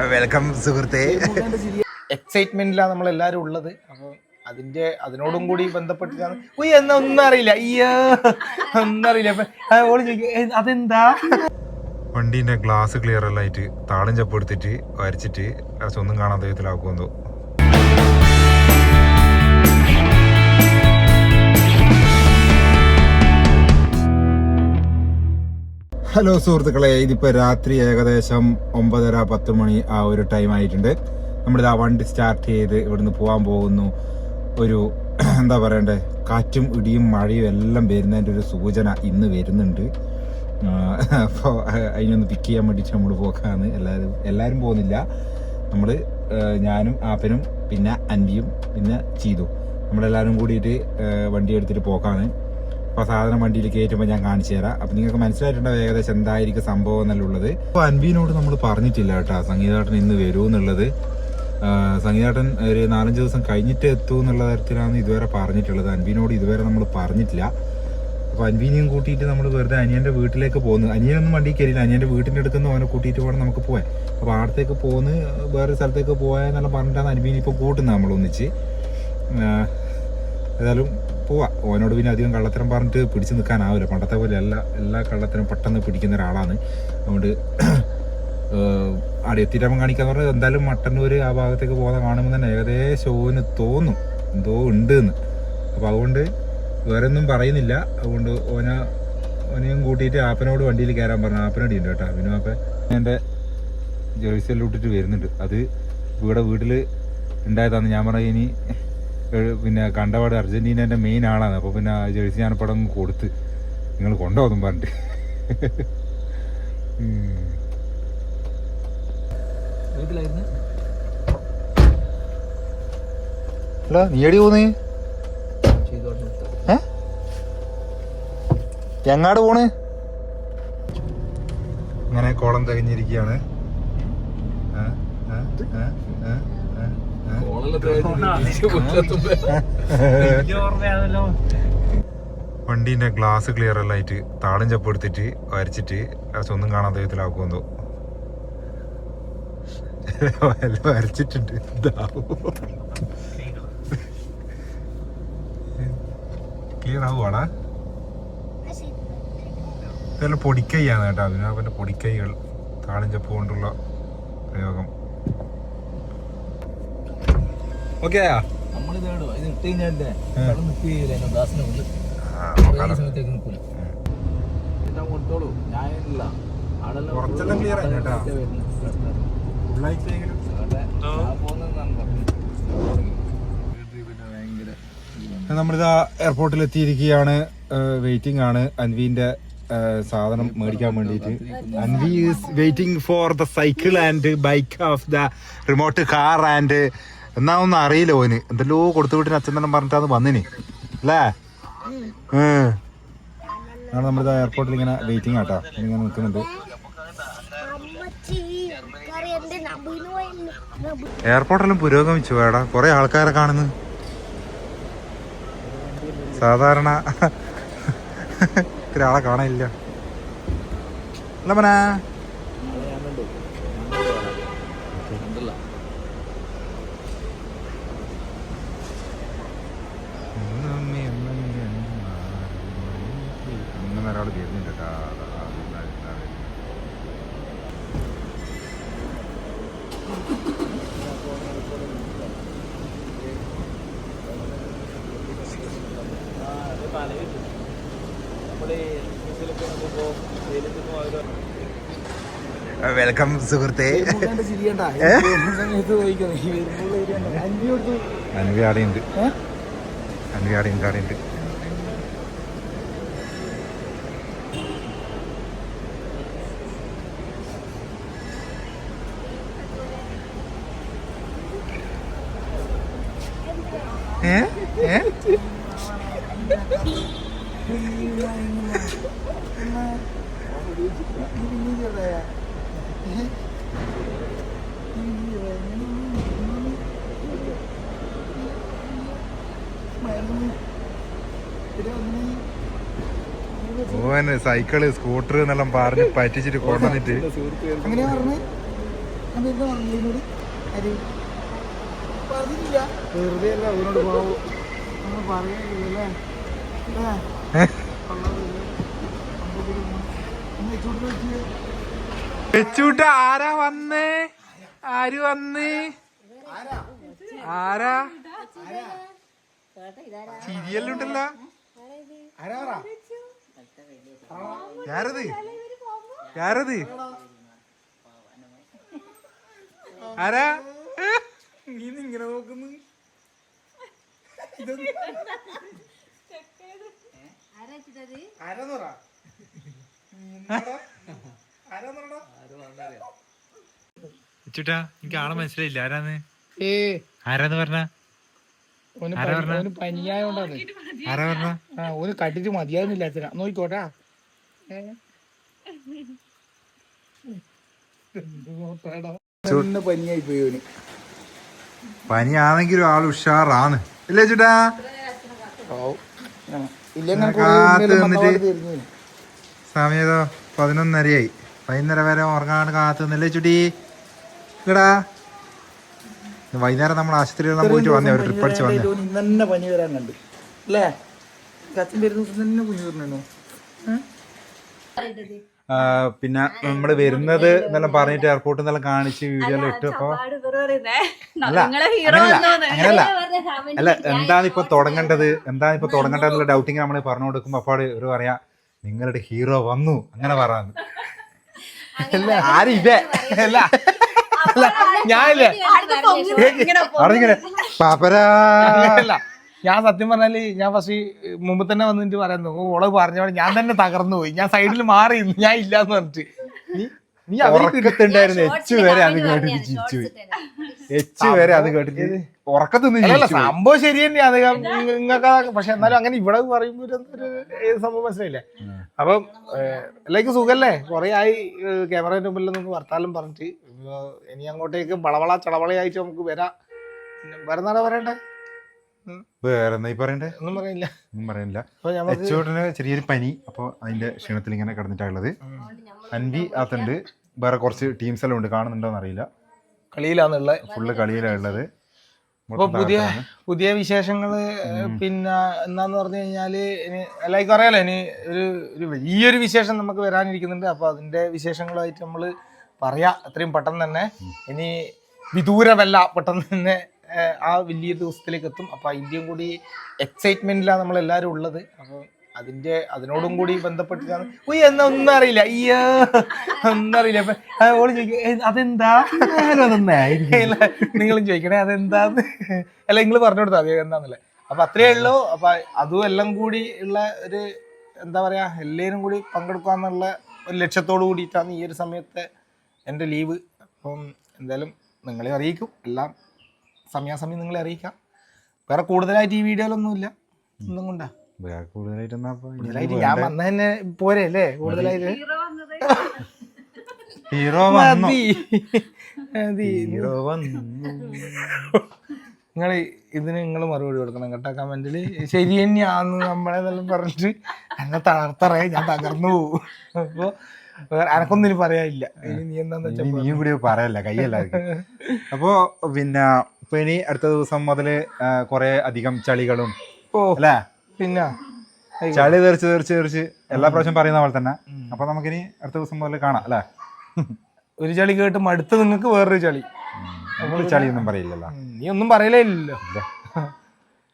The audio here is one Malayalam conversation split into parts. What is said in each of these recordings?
വെൽക്കം സുഹൃത്തെ. എക്സൈറ്റ്മെന്റിലാണ് നമ്മളെല്ലാരും ഉള്ളത്. അപ്പൊ അതിനോടും കൂടി ബന്ധപ്പെട്ടിട്ടാണ്. എന്നാ ഒന്നും അറിയില്ല, ഒന്നും അറിയില്ല. അതെന്താ വണ്ടീന്റെ ഗ്ലാസ് ക്ലിയർ അല്ലായിട്ട് താളം ചപ്പെടുത്തിട്ട് വരച്ചിട്ട് ഒന്നും കാണാൻ വിധത്തിലാക്കുമെന്തോ. ഹലോ സുഹൃത്തുക്കളെ, ഇതിപ്പോൾ രാത്രി ഏകദേശം 9:30-10 മണി ആ ഒരു ടൈം ആയിട്ടുണ്ട്. നമ്മളിത് ആ വണ്ടി സ്റ്റാർട്ട് ചെയ്ത് ഇവിടുന്ന് പോകാൻ പോകുന്നു. ഒരു എന്താ പറയണ്ടേ, കാറ്റും ഇടിയും മഴയും എല്ലാം വരുന്നതിൻ്റെ ഒരു സൂചന ഇന്ന് വരുന്നുണ്ട്. അപ്പോൾ അതിനൊന്ന് പിക്ക് ചെയ്യാൻ വേണ്ടിയിട്ട് നമ്മൾ പോക്കാന്ന്. എല്ലാവരും പോകുന്നില്ല. നമ്മൾ ഞാനും ആപ്പനും പിന്നെ അൻവിയും പിന്നെ ചെയ്തു നമ്മളെല്ലാവരും കൂടിയിട്ട് വണ്ടി എടുത്തിട്ട് പോക്കാണ്. അപ്പോൾ സാധനം വണ്ടിയിൽ കയറ്റുമ്പോൾ ഞാൻ കാണിച്ചു തരാം. അപ്പം നിങ്ങൾക്ക് മനസ്സിലായിട്ടുണ്ടാവും ഏകദേശം എന്തായിരിക്കും സംഭവം എന്നുള്ളത്. അപ്പോൾ അൻവിനോട് നമ്മൾ പറഞ്ഞിട്ടില്ല കേട്ടോ സംഗീതാട്ടൻ ഇന്ന് വരൂ എന്നുള്ളത്. സംഗീതാട്ടൻ ഒരു 4-5 ദിവസം കഴിഞ്ഞിട്ട് എത്തൂ എന്നുള്ള തരത്തിലാണ് ഇതുവരെ പറഞ്ഞിട്ടുള്ളത്. അൻവിനോട് ഇതുവരെ നമ്മൾ പറഞ്ഞിട്ടില്ല. അപ്പോൾ അൻവിനെയും കൂട്ടിയിട്ട് നമ്മൾ വെറുതെ അനിയൻ്റെ വീട്ടിലേക്ക് പോകുന്നു. അനിയനൊന്നും വണ്ടി കയറിയില്ല. അനിയൻ്റെ വീട്ടിൻ്റെ അടുക്കുന്ന അവനെ കൂട്ടിയിട്ട് വേണം നമുക്ക് പോകാൻ. അപ്പോൾ അടുത്തേക്ക് പോകുന്നു, വേറെ സ്ഥലത്തേക്ക് പോയാന്നെല്ലാം പറഞ്ഞിട്ടാണ് അൻവിനെ ഇപ്പോൾ കൂട്ടുന്നത് നമ്മളൊന്നിച്ച്. ഏതായാലും പോവാം. ഓനോട് പിന്നെ അധികം കള്ളത്തരം പറഞ്ഞിട്ട് പിടിച്ച് നിൽക്കാനാവില്ല. പണ്ടത്തെ പോലെ എല്ലാ കള്ളത്തരം പെട്ടെന്ന് പിടിക്കുന്ന ഒരാളാണ്. അതുകൊണ്ട് അവിടെ എത്തിയിട്ടാകുമ്പോൾ കാണിക്കാന്ന് പറഞ്ഞാൽ എന്തായാലും മട്ടന്നൂർ ആ ഭാഗത്തേക്ക് പോകുന്ന കാണുമ്പോൾ തന്നെ ഏകദേശം ഓന് തോന്നും എന്തോ ഉണ്ട് എന്ന്. അപ്പോൾ അതുകൊണ്ട് വേറെ ഒന്നും പറയുന്നില്ല. അതുകൊണ്ട് ഓനെയും കൂട്ടിയിട്ട് ആപ്പനോട് വണ്ടിയിൽ കയറാൻ പറഞ്ഞു. ആപ്പനടി ഉണ്ട് കേട്ടോ. പിന്നെ ആപ്പൻ എൻ്റെ ജേഴ്സിയെല്ലാം ഇട്ടിട്ട് വരുന്നുണ്ട്. അത് വീട്ടിൽ ഉണ്ടായതാണ്. ഞാൻ പറഞ്ഞ ഇനി പിന്നെ കണ്ടപാട് അർജന്റീനേൻ്റെ മെയിൻ ആളാണ്. അപ്പോൾ പിന്നെ ജേഴ്സി ഞാനിപ്പടം കൊടുത്ത് നിങ്ങൾ കൊണ്ടുപോകും പറഞ്ഞിട്ട്. ഹലോ, നീ എടി പോന്നേ? എങ്ങാട് പോണ്? ഇങ്ങനെ കോളം തികഞ്ഞിരിക്കുകയാണ്. വണ്ടീന്റെ ഗ്ലാസ് ക്ലിയർ അല്ലായിട്ട് താളം ചപ്പെടുത്തിട്ട് വരച്ചിട്ട് ഒന്നും കാണാൻ വിധത്തിലാക്കുമെന്തോ. വരച്ചിട്ടുണ്ട്. ക്ലിയർ ആവുവാടാ. ഇതെല്ലാം പൊടിക്കൈയാണ് കേട്ടോ. അഭിനവന്റെ പൊടിക്കൈകൾ താളം ചപ്പ് കൊണ്ടുള്ള പ്രയോഗം. ഓക്കെ നമ്മളിതാ എയർപോർട്ടിൽ എത്തിയിരിക്കുകയാണ്. വെയിറ്റിംഗ് ആണ് അൻവിന്റെ സാധനം മേടിക്കാൻ വേണ്ടിയിട്ട്. Anvi is waiting for the cycle and bike of the remote car and എന്നാ ഒന്നും അറിയില്ല. ഓന് എന്തെല്ലോ കൊടുത്തു വിട്ടിന് അച്ഛൻ തന്നെ പറഞ്ഞിട്ടാണ് വന്നിന് അല്ലേ. നമ്മളിതാ എയർപോർട്ടിൽ ഇങ്ങനെ വെയിറ്റിംഗ് ആട്ടാ. ഇങ്ങനെ നിൽക്കുന്നുണ്ട്. എയർപോർട്ടെല്ലാം പുരോഗമിച്ചു വേടാ. കുറെ ആൾക്കാരെ കാണുന്നു. സാധാരണ ഇത്ര ആളെ കാണാനില്ല. അല്ല മനാ അങ്ങനെ ഒരാൾ വരുന്നുണ്ട് കേട്ടോ. വെൽക്കം സുഹൃത്തെ. അൻവി ആടെയുണ്ട്. ഓന് സൈക്കിള് സ്കൂട്ടർ എന്നെല്ലാം പറഞ്ഞ് പറ്റിച്ചിട്ട് കൊണ്ടുവന്നിട്ട് വെറുതെ അല്ല അവനോട് പോവും പറയാനില്ലല്ലേ വെച്ചൂട്ട ആരാ വന്നേ ആര് വന്ന് ആരാ ചിരിയെല്ലാം ഉണ്ടല്ലോ ആരത് ആരാ നീ ഇങ്ങനെ നോക്കുന്നു ചേട്ടാ എനിക്ക് ആളെ മനസ്സിലായില്ല ആരാന്ന് ആരാന്ന് പറഞ്ഞ പനിയായോണ്ടാണ് ആരാ പറഞ്ഞ ഓന് കട്ടിട്ട് മതിയാവുന്നില്ല അച്ഛനാ നോക്കിക്കോട്ടാ പനിയായി പോയി ഓന് പനിയാണെങ്കിലും ആൾ ഉഷാറാണ് ഇല്ലേ ചേട്ടാ സമയത്തോ 11:30 വൈകുന്നേരം വരെ ഉറങ്ങാണ്ട് കാത്തു നിന്നല്ലേ ചുട്ടി ഇടാ വൈകുന്നേരം നമ്മൾ ആശുപത്രിയിലെല്ലാം പോയിട്ട് വന്നേ ഒരു ട്രിപ്പ് അടിച്ച് വന്നേ ഇന്നെ പനി വരാൻ കണ്ട് അല്ലേ അച്ഛൻ വരുന്ന ദിവസം തന്നെ കുഞ്ഞു വരണോ പിന്നെ നമ്മള് വരുന്നത് എന്നെല്ലാം പറഞ്ഞിട്ട് എയർപോർട്ടിൽ നിന്നെല്ലാം കാണിച്ച് വീഡിയോ ഇട്ടു അപ്പൊ അല്ല എന്താണിപ്പോ തുടങ്ങേണ്ടത് ഡൗട്ടിങ് നമ്മൾ പറഞ്ഞു കൊടുക്കുമ്പോ അപ്പാട് ഒരു പറയാ നിങ്ങളുടെ ഹീറോ വന്നു അങ്ങനെ പറയാന്ന് ആരില്ലേ അല്ല ഞാനില്ലേ പാപ്പരാ ഞാൻ സത്യം പറഞ്ഞാല് ഞാൻ ഫസ്റ്റ് മുമ്പ് തന്നെ വന്നിട്ട് പറയുന്നു ഓള് പറഞ്ഞോടെ ഞാൻ തന്നെ തകർന്നു പോയി ഞാൻ സൈഡിൽ മാറി ഞാൻ ഇല്ലാന്ന് പറഞ്ഞിട്ട് നീ ഉറക്കത്തുണ്ടായിരുന്നു എച്ച് വരെ അത് കേട്ടിട്ട് ഉറക്കത്തുനിന്ന് സംഭവം ശരി തന്നെയാണ് നിങ്ങൾക്ക് പക്ഷെ എന്നാലും അങ്ങനെ ഇവിടെ പറയുമ്പോ ഏത് സംഭവം മനസ്സിലായില്ലേ അപ്പം എല്ലാവർക്കും സുഖല്ലേ കുറെ ആയി ക്യാമറയുടെ മുമ്പിൽ നിന്ന് വർത്താനം പറഞ്ഞിട്ട് ഇനി അങ്ങോട്ടേക്ക് വളവള ചളവളയായിട്ട് നമുക്ക് വരാം വരുന്നാടാ പറയണ്ടേ വേറെന്താ പറയണ്ടേ ഒന്നും പറയുന്നില്ല എച്ചോട്ടിന് ചെറിയൊരു പനി അപ്പൊ അതിന്റെ ക്ഷീണത്തിൽ ഇങ്ങനെ കിടന്നിട്ടുള്ളത് അൻവി അകത്തുണ്ട് വേറെ കുറച്ച് ടീംസ് എല്ലാം ഉണ്ട് കാണുന്നുണ്ടോന്ന് അറിയില്ല കളിയിലാന്നുള്ള ഫുള്ള് കളിയിലുള്ളത് അപ്പൊ പുതിയ വിശേഷങ്ങള് പിന്നെ എന്താന്ന് പറഞ്ഞു കഴിഞ്ഞാല് ഇനി എല്ലാവർക്കും അറിയാലോ ഇനി ഒരു വലിയൊരു വിശേഷം നമുക്ക് വരാനിരിക്കുന്നുണ്ട് അപ്പൊ അതിന്റെ വിശേഷങ്ങളായിട്ട് നമ്മള് പറയാ എത്രയും പെട്ടെന്ന് തന്നെ ഇനി വിദൂരമല്ല പെട്ടെന്ന് തന്നെ ആ വലിയ ദിവസത്തിലേക്ക് എത്തും അപ്പൊ അതിന്റെയും കൂടി എക്സൈറ്റ്മെന്റിലാണ് നമ്മളെല്ലാരും ഉള്ളത് അപ്പൊ അതിനോടും കൂടി ബന്ധപ്പെട്ടിട്ടാണ് എന്നാ ഒന്നും അറിയില്ല ഒന്നും അറിയില്ല അപ്പൊ ഓള് ചോദിക്കും അതെന്താ നിങ്ങളും ചോദിക്കണേ അതെന്താന്ന് അല്ല നിങ്ങൾ പറഞ്ഞു കൊടുത്താൽ മതി എന്താന്നല്ലേ അപ്പൊ അത്രയേ ഉള്ളൂ അപ്പൊ അതും എല്ലാം കൂടി ഉള്ള ഒരു എന്താ പറയാ എല്ലാവരും കൂടി പങ്കെടുക്കാന്നുള്ള ഒരു ലക്ഷ്യത്തോടു കൂടിയിട്ടാണ് ഈ ഒരു സമയത്തെ എൻ്റെ ലീവ് അപ്പം എന്തായാലും നിങ്ങളെ അറിയിക്കും എല്ലാം സമയാസമയം നിങ്ങളെ അറിയിക്കാം വേറെ കൂടുതലായിട്ട് ഈ വീഡിയോയിലൊന്നുമില്ല ഒന്നും കൊണ്ടാ കൂടുതലായിട്ട് ഞാൻ വന്ന തന്നെ പോരെ അല്ലേ കൂടുതലായിട്ട് നിങ്ങൾ ഇതിന് മറുപടി കൊടുക്കണം കേട്ടോ കമന്റില് ശരി തന്നെയാന്ന് നമ്മളെന്നെല്ലാം പറഞ്ഞിട്ട് എന്നെ തളർത്തറേ ഞാൻ തകർന്നു പോകും അപ്പൊ എനക്കൊന്നും ഇനി പറയാനില്ല നീ എന്താന്ന് വെച്ചാൽ നീയും കൂടി പറയല്ല കയ്യല്ല അപ്പൊ പിന്നെ ഇപ്പൊ ഇനി അടുത്ത ദിവസം മുതല് കൊറേ അധികം ചളികളും അല്ലേ പിന്നെ ചളി തെറിച്ച് എല്ലാ പ്രാവശ്യം പറയുന്ന പോലെ തന്നെ അപ്പൊ നമുക്കിനി അടുത്ത ദിവസം മുതൽ കാണാം അല്ലേ ഒരു ചളി കേട്ട് മടുത്ത് നിങ്ങൾക്ക് വേറൊരു ചളി നമ്മൾ ചളിയൊന്നും പറയില്ലല്ലോ നീ ഒന്നും പറയലേ ഇല്ലല്ലോ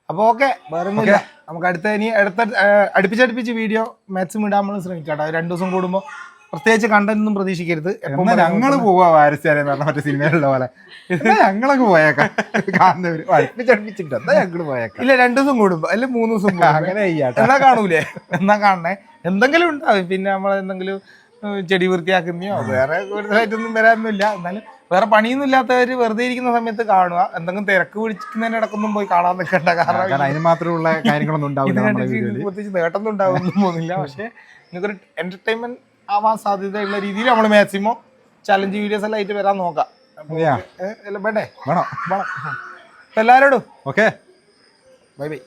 അപ്പൊ ഓക്കെ വേറെ ഒന്നുമില്ല നമുക്ക് അടുപ്പിച്ചടുപ്പിച്ച് വീഡിയോ മാക്സിമം ഇടാൻ നമ്മൾ ശ്രമിക്കാം 2 ദിവസം കൂടുമ്പോ പ്രത്യേകിച്ച് കണ്ടന്റ് ഒന്നും പ്രതീക്ഷിക്കരുത് ഞങ്ങള് പോവാ വാരസ്യാരെന്ന് പറഞ്ഞ മറ്റേ സിനിമയിലുള്ള പോലെ ഞങ്ങളൊക്കെ പോയേക്കാം കാണുന്നവര് അടുപ്പിച്ചടുപ്പിച്ചിട്ട് എന്താ ഞങ്ങള് പോയേക്കാം ഇല്ല 2 ദിവസം കൂടുമ്പോ അല്ലെ 3 ദിവസം അങ്ങനെ എന്നാ കാണൂലേ എന്നാ കാണണേ എന്തെങ്കിലും ഉണ്ടാവും പിന്നെ നമ്മളെന്തെങ്കിലും ചെടി വൃത്തിയാക്കുന്നയോ വേറെ കൂടുതലായിട്ടൊന്നും വരാനൊന്നുമില്ല എന്നാലും വേറെ പണിയൊന്നും ഇല്ലാത്തവര് വെറുതെ ഇരിക്കുന്ന സമയത്ത് കാണുക എന്തെങ്കിലും തിരക്ക് പിടിക്കുന്നതിന് ഇടക്കൊന്നും പോയി കാണാൻ നിൽക്കേണ്ട കാരണം അതിന് മാത്രമുള്ള കാര്യങ്ങളൊന്നും പ്രത്യേകിച്ച് നേട്ടമൊന്നും ഉണ്ടാവുമെന്നും തോന്നില്ല പക്ഷെ നിങ്ങൾക്കൊരു എന്റർടൈൻമെന്റ് ആവാൻ സാധ്യതയുള്ള രീതിയിൽ നമ്മൾ മാക്സിമം ചലഞ്ച് വീഡിയോസ് എല്ലാം ആയിട്ട് വരാൻ നോക്കാം വേണ്ടേ വേണം എല്ലാരോടും ഓക്കെ ബൈ ബൈ